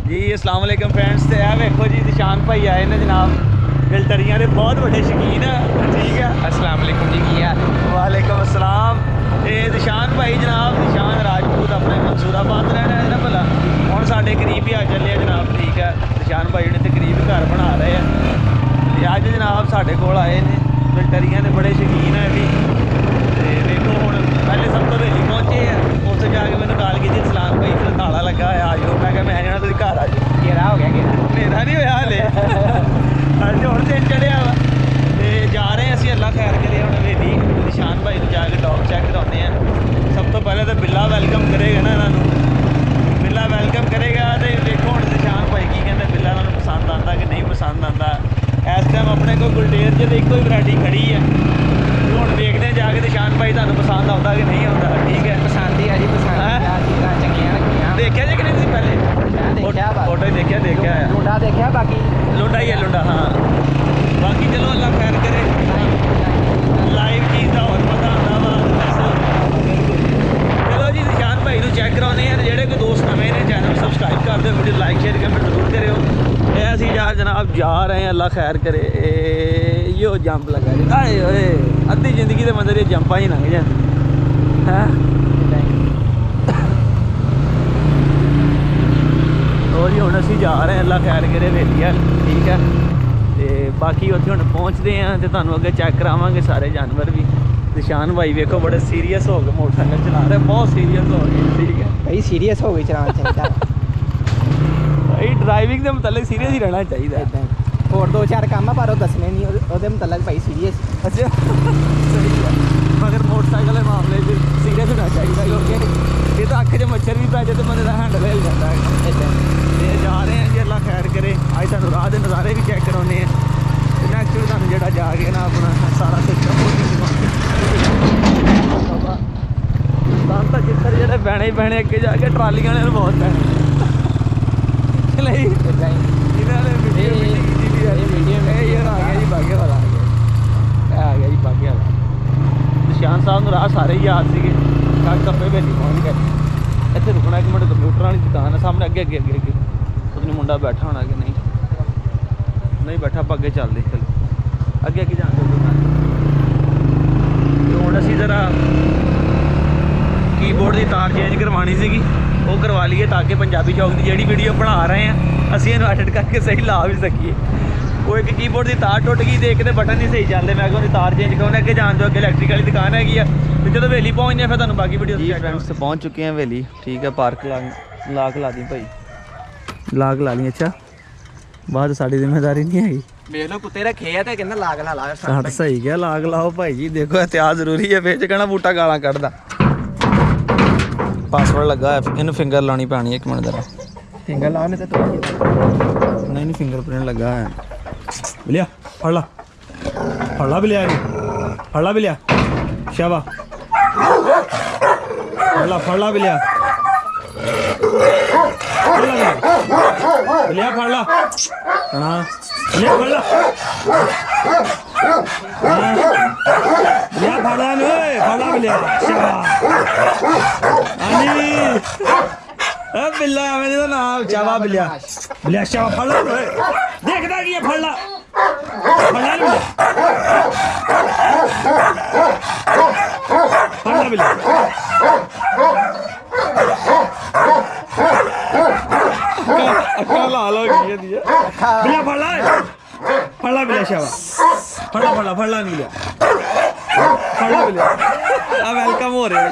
जी अस्सलाम वालेकुम फ्रेंड्स। तो यह वेखो जी निशान भाई आए ने जनाब, गिलटरियां के बहुत बड़े शौकीन है। ठीक है, अस्सलाम वालेकुम जी, की हाल? वालेकुम अस्सलाम। निशान भाई जनाब, निशान राजपूत अपने मंसूराबाद रहना है ना भला, हम साढ़े करीब ही आ चले जनाब। ठीक है, निशान भाई ने तकरीब घर बना रहे हैं। अज जनाब साढ़े कोल आए ने, गिलटरियां के बड़े शौकीन है भी। देखो हम पहले सब तो वेली पहुंचे हैं, उस जाके मैंने कॉल की सलाम भाई फिर ताला लगा है, आ जाओ। मैं क्या मैं नहीं तुम घर आ जाओ। घेरा हो गया, घेरा मेरा नहीं होया हाले अज हम दिन चढ़िया वा। तो जा रहे हैं असी, अल्लाह खैर करे हम हवेली निशान भाई को जाके डॉग चेक कराने हैं। सब तो पहले तो बिल्ला वेलकम करेगा ना इन्हों, बिल्ला वेलकम करेगा। तो देखो हम निशान भाई की कहते बिल्ला इन्होंने पसंद आता कि नहीं पसंद आता। इस टाइम अपने को गुलटेर च एक ही वैरायटी खड़ी है, हम देखते हैं जाके निशान भाई तुहानू पसंद आता कि नहीं आता। ठीक है, पसंद ही है जी, पसंद चीज़ां चंगियां रखियां। देखा जी कि नहीं पहले फोटो ही देखा है। लुंडा देखा, बाकी लुंडा ही है लुंडा। हाँ बाकी चलो अल्लाह खैर करे, लाइव चीज़ का और पता आता वा। चलो जी निशान भाई को चेक कराने हैं। जेडे कोई दोस्त नवे ने चैनल सब्सक्राइब कर दो, वीडियो लाइक शेयर कमेंट जरूर करो। ये असी यार जनाब जा रहे हैं, अल्लाह खैर करे। यो जंप लगा जी, आए ओए अद्धी जिंदगी के मंदिर ये जंपा ही लंघ जाए हैं। और जी हम असी जा रहे हैं, अल्लाह खैर करे वेलिया। ठीक है, तो बाकी उत्थे हम पहुँचते हैं तो तुहानू अगे चेक करावांगे सारे जानवर भी। निशान भाई वेखो बड़े सीरीयस हो गए, मोटरसाइकिल चला रहे, बहुत सीरीयस हो गए। ठीक है भाई, सीरीयस हो गई चलाना चाहिए भाई, ड्राइविंग के मतलब सीरीयस ही रहना चाहिए। और दो चार काम है पर वो दसने नहीं, ਉਹਦੇ मतलब भाई सीरीयस। अच्छा सही है, मगर मोटरसाइकिल के मामले में सीरीयस होना चाहिए, क्योंकि ये तो अख च मच्छर भी पै जाए तो बंदे का हैंडल हिल जाता है। तो जा रहे हैं जी, अल्लाह खैर करे। अज तुहानू राह के नज़ारे भी चेक कराने हैं। नैक्सट तुहानू जेह्ड़ा जाके ना अपना सारा सिस्टम सन तो जिधर जेह्ड़े बहने ही बहने अगे जाके ट्रालियां ने बहुत पैने बागे वाला आ गया जी, बागे वाला। निशान साहब राह सारे ही याद से कप्पे वेली पहुँच गए। इतने रुकना एक मिनट, कंप्यूटर वाली दुकान है सामने, अगे अगे अगे अगे पता नहीं मुंडा बैठा होना कि नहीं बैठा। आप अगे चलते चलो, अगे अगे जाते दुकान। तो हम असी जरा कीबोर्ड की तार चेंज करवानी सी, वो करवा लीए ताकि पंजाबी चौक की जी वीडियो बना रहे हैं असी इन्हू एडिट करके सही ला भी सकीए। वो एक कीबोर्ड की तार टुट गई तो एक तो बटन नहीं सही चलते। मैं कहूँ तार चेंज करो, अगे जान दो, अगे इलैक्ट्रिक वाली दुकान हैगी है। तो जो हवेली पहुँचने फिर तुहानू बाकी वीडियो फ्रेंड्स पहुँच चुके हैं हवेली। ठीक है, पार्क लाक ला दी भाई, लाक ला ली। अच्छा बाहर साड़ी जिम्मेदारी नहीं हैगी। देख लो कुत्ते रखे है तो कहना लाग ला ला। सट सही क्या, लाग लाओ भाई जी। देखो एहतियात जरूरी है, बेच कहना बूटा गाला कढ़दा। पासवर्ड लगा है, इन फिंगर लानी पैनी। एक मिनट जरा फिंगर लाने तो नहीं फिंगर प्रिंट लगा है। बिलिया फड़ ला बिलिया, फड़ ला बिलिया, शाबा फड़ ला बिलिया, बिलिया फड़ ला, बिलिया फड़ ला, बिलिया फड़ ला, फड़ ला बिलिया, बिल्ला मैंने तो नाम चावा बिलिया, बिलिया शाबा फड़ ला, देखता कि ये फड़ ला, फड़ ला बिलिया, फड़ ला बिलिया। अक्का लाल हो गई है दिया। बिलिया फड़ ला बिलिया शाबा, फड़ ला बिलिया, फड़ ला बिलिया। अब वेलकम हो रहे हैं,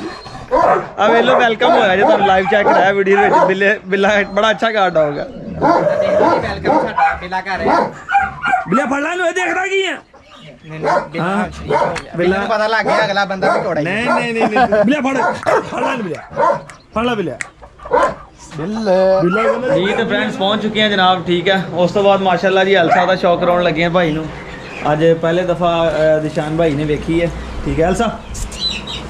अब वेलो वेलकम होया जो तुम लाइव चेक कराया वीडियो में। बिल्ले बिल्ला बड़ा अच्छा गार्ड होगा। बिल्ला फड़ ला, देखता की है बिल्ला पता लग गया अगला बंदा भी तोड़ा। नहीं बिल्ला फड़ ला बिल्ला जी। तो फ्रेंड्स पहुंच चुके हैं जनाब। ठीक है, उस तो बाद माशाल्लाह जी एलसा का शौक कराने लगे हैं भाई नू। अज पहले दफ़ा निशान भाई ने वेखी है। ठीक है, एलसा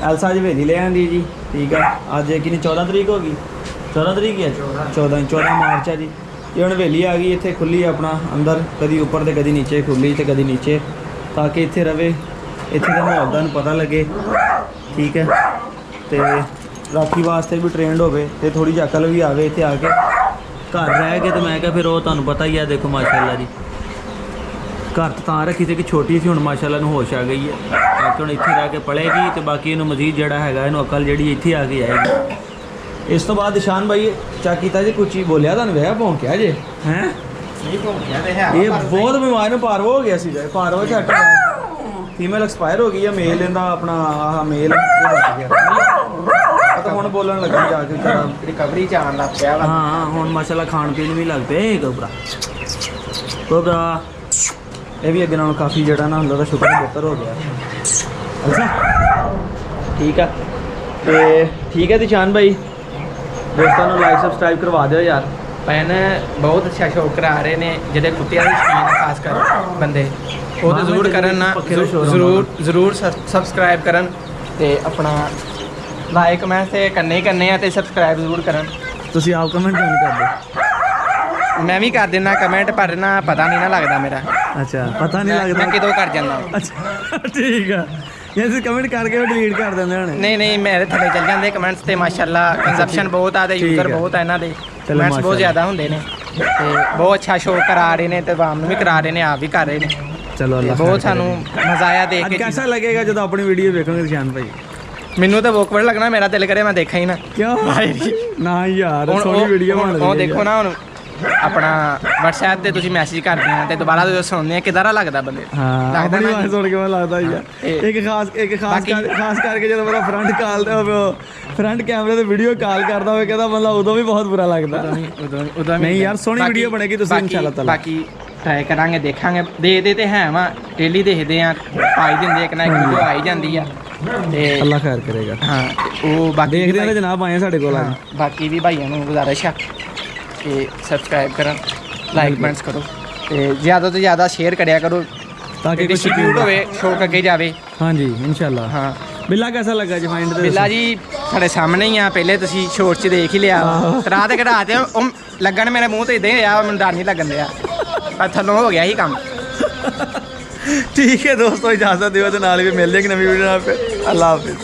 अज हवेली ले आंदी जी। ठीक है, अज कि 14 तरीक हो गई, 14 तरीक है, 14 मार्च है जी। ये हम हवेली आ गई, इतने खुली अपना अंदर, कभी उपर तो कभी नीचे खुली तो कभी नीचे, ताकि इतने रवे, इतने का माहौल का पता लगे। ठीक है, तो राखी वास्ते भी ट्रेंड होवे ते थोड़ी जी अकल भी आवे इत्थे आके। ਘਰ ਰਹਿ ਕੇ ਤੇ ਮੈਂ ਕਿਹਾ ਫਿਰ ਉਹ ਤੁਹਾਨੂੰ ਪਤਾ ਹੀ ਆ, ਦੇਖੋ ਮਾਸ਼ਾਅੱਲਾ ਜੀ ਘਰ ਤਾਂ ਰੱਖੀ ਸੀ ਕਿ ਛੋਟੀ ਸੀ, ਹੁਣ ਮਾਸ਼ਾਅੱਲਾ ਨੂੰ ਹੋਸ਼ ਆ ਗਈ ਹੈ ਬਾਕੀ ਹੁਣ ਇੱਥੇ ਰਹਿ ਕੇ ਪੜ੍ਹੇਗੀ ਤੇ ਬਾਕੀ ਇਹਨੂੰ ਮਜ਼ੀਦ ਜਿਹੜਾ ਹੈਗਾ ਇਹਨੂੰ ਅਕਲ ਜਿਹੜੀ ਇੱਥੇ ਆ ਕੇ ਆਏਗੀ। ਇਸ ਤੋਂ ਬਾਅਦ ਨਿਸ਼ਾਨ ਭਾਈ ਚੈੱਕ ਕੀਤਾ ਜੀ ਕੁਛ ਹੀ ਬੋਲਿਆ ਤੁਹਾਨੂੰ ਵੇਖਿਆ ਭੌਂਕਿਆ ਜੇ ਹੈ ਨਹੀਂ ਭੌਂਕਿਆ ਤੇ ਹੈ ਇਹ ਬਹੁਤ ਬਿਮਾਰ ਨੂੰ ਪਾਰਵੋ ਹੋ ਗਿਆ ਸੀ ਜੀ, ਪਾਰਵੋ ਝੱਟ ਫੀਮੇਲ ਐਕਸਪਾਇਰ ਹੋ ਗਈ ਆ, ਮੇਲ ਇਹਦਾ ਆਪਣਾ ਆਹ ਮੇਲ ਇਹ ਬਚ ਗਿਆ ਤਾਂ ਹੁਣ ਬੋਲਣ ਲੱਗਾ ਜਾ ਕੇ ਵਿਚਾਰਾ ਰਿਕਵਰੀ ਚ ਆਉਣ ਲੱਗ ਪਿਆ ਵਾ। ਹਾਂ ਹੁਣ ਮਾਸ਼ਾਅੱਲਾ ਖਾਣ ਪੀਣ ਵੀ ਲੱਗ ਪਏ ਕੋਬਰਾ ਕੋਬਰਾ ਇਹ ਵੀ ਅੱਗੇ ਨਾਲੋਂ ਕਾਫੀ ਜਿਹੜਾ ਨਾ ਹੁੰਦਾ ਤਾਂ ਸ਼ੁਕਰ ਬਿਹਤਰ ਹੋ ਗਿਆ। ਅੱਛਾ ਠੀਕ ਆ ਤੇ ਠੀਕ ਹੈ ਦਿਸ਼ਾਨ ਭਾਈ ਦੋਸਤਾਂ ਨੂੰ ਲਾਈਕ ਸਬਸਕ੍ਰਾਈਬ ਕਰਵਾ ਦਿਓ ਯਾਰ। ਭੈਣ ਬਹੁਤ ਅੱਛਾ ਸ਼ੌਕ ਕਰਾ ਰਹੇ ਨੇ ਜਿਹੜੇ ਕੁੱਤਿਆਂ ਦੀ ਸ਼ੌਕੀਨ ਆ, ਖਾਸ ਕਰ ਬੰਦੇ ਉਹ ਤਾਂ ਜ਼ਰੂਰ ਕਰਨ ਨਾ, ਜ਼ਰੂਰ ਸਬਸਕ੍ਰਾਈਬ ਕਰਨ ਤੇ ਆਪਣਾ ਲਾਈਕ ਕਮੈਂਟ ਤੇ ਕਰਨੇ ਹੀ ਕਰਨੇ ਆ ਤੇ ਸਬਸਕ੍ਰਾਈਬ ਜ਼ਰੂਰ ਕਰਨ। ਤੁਸੀਂ ਆਪ ਕਮੈਂਟ ਕਿਉਂ ਨਹੀਂ ਕਰਦੇ? ਮੈਂ ਵੀ ਕਰ ਦਿੰਦਾ ਕਮੈਂਟ ਪਰ ਨਾ ਪਤਾ ਨਹੀਂ ਨਾ ਲੱਗਦਾ ਮੇਰਾ। ਅੱਛਾ ਪਤਾ ਨਹੀਂ ਲੱਗਦਾ ਮੈਂ ਕਿਦੋਂ ਕਰ ਜਾਂਦਾ। ਅੱਛਾ ਠੀਕ ਆ ਇਹ ਤੁਸੀਂ ਕਮੈਂਟ ਕਰਕੇ ਡਿਲੀਟ ਕਰ ਦਿੰਦੇ ਹੋਣੇ। ਨਹੀਂ ਮੇਰੇ ਥੱਲੇ ਚੱਲ ਜਾਂਦੇ ਕਮੈਂਟਸ ਤੇ ਮਾਸ਼ਾਅੱਲਾ ਕੰਜ਼ਪਸ਼ਨ ਬਹੁਤ ਆ ਤੇ ਯੂਜ਼ਰ ਬਹੁਤ ਆ ਇਹਨਾਂ ਦੇ, ਕਮੈਂਟਸ ਬਹੁਤ ਜ਼ਿਆਦਾ ਹੁੰਦੇ ਨੇ ਤੇ ਬਹੁਤ ਅੱਛਾ ਸ਼ੋਅ ਕਰਾ ਰਹੇ ਨੇ ਤੇ ਆਵਾਮ ਨੂੰ ਵੀ ਕਰਾ ਰਹੇ ਨੇ, ਆਪ ਵੀ ਕਰ ਰਹੇ ਨੇ। ਚਲੋ ਅੱਲਾਹ ਬਹੁਤ ਸਾਨੂੰ ਮਜ਼ਾ ਆਇਆ ਦੇਖ ਕੇ। कैसा लगेगा जब अपनी वीडियो देखोगे निशान भाई? ਮੈਨੂੰ ਤਾਂ ਬੋਕਵਰਡ ਲੱਗਣਾ, ਮੇਰਾ ਦਿਲ ਕਰੇ ਮੈਂ ਦੇਖਾਂ ਹੀ ਨਾ। क्यों ना यार ਹੁਣ सोनी वीडियो बन रही ਉਹ है ਦੇਖੋ ਨਾ ਹੁਣ ਆਪਣਾ WhatsApp ਤੇ ਤੁਸੀਂ ਮੈਸੇਜ ਕਰਦੇ ਆ ਤੇ ਦੁਬਾਰਾ ਜਦੋਂ ਸੁਣਦੇ ਆ ਕਿਦਾਂ ਲੱਗਦਾ ਬੰਦੇ ਨੂੰ। हाँ ਲੱਗਦਾ अपनी ना आवाज सुन के मैं लगता ही है एक खास करके जब मेरा फ्रंट कॉल ते फ्रंट कैमरे ते वीडियो कॉल करदा होवे कहदा मतलब उदों भी बहुत बुरा लगदा। ਉਦੋਂ नहीं यार सोनी वीडियो बनेगी ਤੁਸੀਂ इंशाल्लाह ताला। ਬਾਕੀ ਟਰਾਈ ਕਰਾਂਗੇ, ਦੇਖਾਂਗੇ, ਦੇਖਦੇ ਤੇ ਹੈ ਵਾ ਡੇਲੀ ਦੇਖਦੇ ਆ, ਪਾਈ ਦਿੰਦੇ ਇੱਕ ਨਾ ਇੱਕ ਵੀਡੀਓ ਆਈ ਜਾਂਦੀ ਆ ਤੇ अल्लाह खैर करेगा। ਹਾਂ ਤੇ ਉਹ ਬਾਕੀ देखते हैं जनाब आए साडे कोल ਹਾਂ, ਬਾਕੀ ਵੀ ਭਾਈਆਂ ਨੂੰ ਗੁਜ਼ਾਰਿਸ਼ ਆ ਕਿ ਸਬਸਕ੍ਰਾਈਬ ਕਰਨ, ਲਾਈਕ ਕਮੈਂਟਸ ਕਰੋ ਤੇ ਜ਼ਿਆਦਾ ਤੋਂ ਜ਼ਿਆਦਾ ਸ਼ੇਅਰ ਕਰਿਆ ਕਰੋ ताकि कुछ ਡਿਸਟ੍ਰੀਬਿਊਟ ਹੋਵੇ, ਸ਼ੌਕ ਅੱਗੇ ਜਾਵੇ। हाँ जी इंशाल्लाह। ਹਾਂ बिल्ला कैसा लगा जी फाइंड ਬਿੱਲਾ ਜੀ ਸਾਡੇ ਸਾਹਮਣੇ ਹੀ ਆ, ਪਹਿਲੇ ਤੁਸੀਂ ਸ਼ੋਰਟ 'ਚ ਦੇਖ ਹੀ ਲਿਆ, ਰਾਹ ਤੇ ਕਢਾ ਤੇ ਉਹ ਲੱਗਣ ਮੇਰੇ ਮੂੰਹ ਤੇ ਇਦਾਂ ਹੀ ਰਿਹਾ, ਮੈਨੂੰ ਡਰ ਨਹੀਂ ਲੱਗਣ ਦਿਆ, ਪਰ ਥੱਲੋਂ ਹੋ ਗਿਆ ਹੀ ਕੰਮ। ठीक है दोस्तों इजाजत दियो ते नाल भी मिलदे एक नवी वीडियो नाल। अल्लाह हाफिज़।